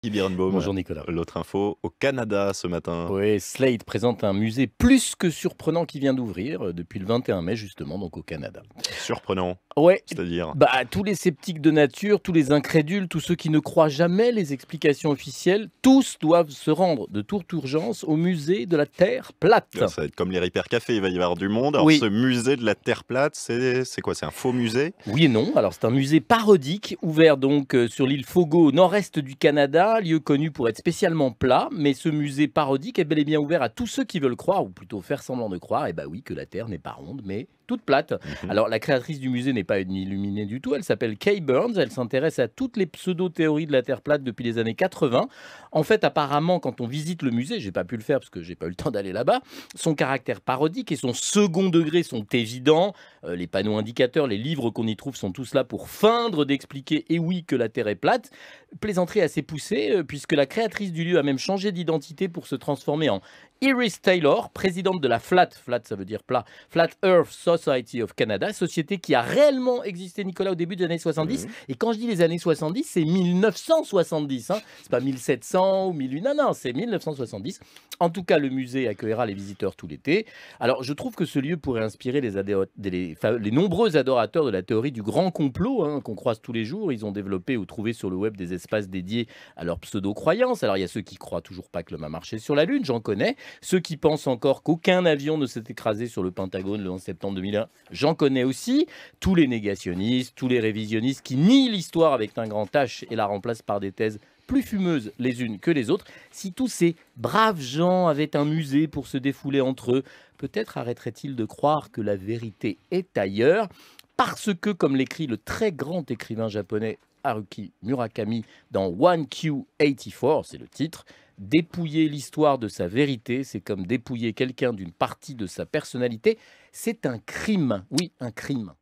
Guy Birnbaum, Bonjour Nicolas. l'autre info au Canada ce matin. Oui, Slate présente un musée plus que surprenant qui vient d'ouvrir depuis le 21 mai justement, donc au Canada. Surprenant, Ouais, c'est-à-dire? bah tous les sceptiques de nature, tous les incrédules, tous ceux qui ne croient jamais les explications officielles, tous doivent se rendre de toute urgence au musée de la Terre plate. Ça va être comme les Ripper Café, il va y avoir du monde. Alors ce Oui, musée de la Terre plate, c'est quoi? C'est un faux musée? oui et non. Alors c'est un musée parodique ouvert donc sur l'île Fogo au nord-est du Canada, lieu connu pour être spécialement plat, mais ce musée parodique est bel et bien ouvert à tous ceux qui veulent croire, ou plutôt faire semblant de croire, et bah oui, que la Terre n'est pas ronde, mais toute plate. Mmh. Alors la créatrice du musée n'est pas une illuminée du tout, elle s'appelle Kay Burns, elle s'intéresse à toutes les pseudo-théories de la Terre plate depuis les années 80. En fait, apparemment, quand on visite le musée, j'ai pas pu le faire parce que j'ai pas eu le temps d'aller là-bas, son caractère parodique et son second degré sont évidents. Les panneaux indicateurs, les livres qu'on y trouve sont tous là pour feindre d'expliquer, et oui, que la Terre est plate. Plaisanterie assez poussée, puisque la créatrice du lieu a même changé d'identité pour se transformer en Iris Taylor, présidente de la flat ça veut dire plat, Flat Earth Society of Canada, société qui a réellement existé, Nicolas, au début des années 70. Mmh. Et quand je dis les années 70, c'est 1970. Hein. C'est pas 1700 ou 1800, non, non, c'est 1970. En tout cas, le musée accueillera les visiteurs tout l'été. Alors, je trouve que ce lieu pourrait inspirer les nombreux adorateurs de la théorie du grand complot hein, qu'on croise tous les jours. Ils ont développé ou trouvé sur le web des espaces dédiés à leurs pseudo-croyances. Alors, il y a ceux qui croient toujours pas que l'homme a marché sur la Lune, j'en connais. Ceux qui pensent encore qu'aucun avion ne s'est écrasé sur le Pentagone le 11 septembre 2001, j'en connais aussi. Tous les négationnistes, tous les révisionnistes qui nient l'histoire avec un grand H et la remplacent par des thèses plus fumeuses les unes que les autres. Si tous ces braves gens avaient un musée pour se défouler entre eux, peut-être arrêteraient-ils de croire que la vérité est ailleurs. Parce que, comme l'écrit le très grand écrivain japonais Haruki Murakami dans One Q84, c'est le titre, dépouiller l'histoire de sa vérité, c'est comme dépouiller quelqu'un d'une partie de sa personnalité. C'est un crime. Oui, un crime.